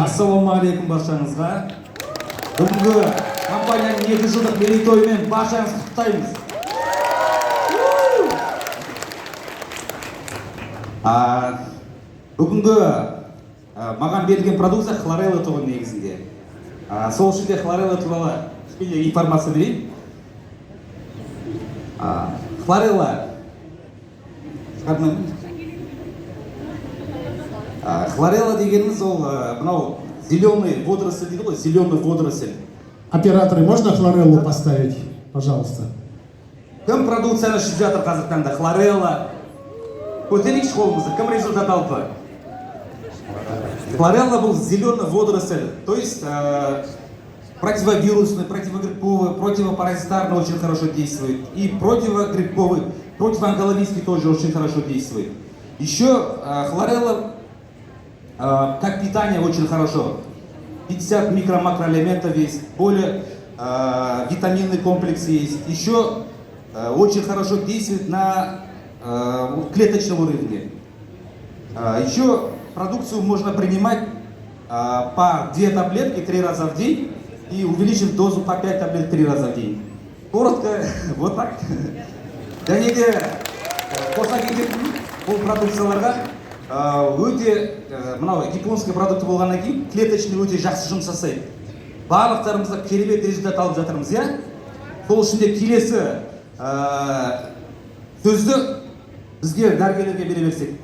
Ассалаумағалейкум баршаңызға. Бүгінгі компанияның 2 жылдық мерейтойымен баршаңызды құттықтаймыз. Бүгінгі маған берілген продукция хлорелла тобы негізінде. Сол үшін де хлорелла туралы кішкене информация берейін. Хлорелла дегеніміз ол мынау зеленый водоросль дейді ғой, зеленый водоросль. Операторы, можно хлореллу поставить, пожалуйста? Кім продукцияны ішіп жатыр қазіргі таңда? Хлорелла. Көтерейікші қолымызды, кім результат алды? Хлорелла бұл зеленый водоросль, то есть противовирусный, противогрипповый, противопаразитарный очень хорошо действует. И противогрипповый, противоонкологический тоже очень хорошо действует. Еще хлорелла как питание очень хорошо. 50 микро-макроэлементов есть, более витаминный комплекс есть. Еще очень хорошо действует на клеточном уровне. Еще продукцию можно принимать по 2 таблетки 3 раза в день и увеличить дозу по 5 таблеток 3 раза в день. Коротко, вот так. Және де қоса кететін бұл продукцияларға өте мынау японский продукты болғаннан кейін клеточный өте жақсы жұмыс жасайды. Барлықтарымызда керемет результат алып жатырмыз, иә? Сол үшін де келесі сөзді бізге дәрігерлерге бере берсек.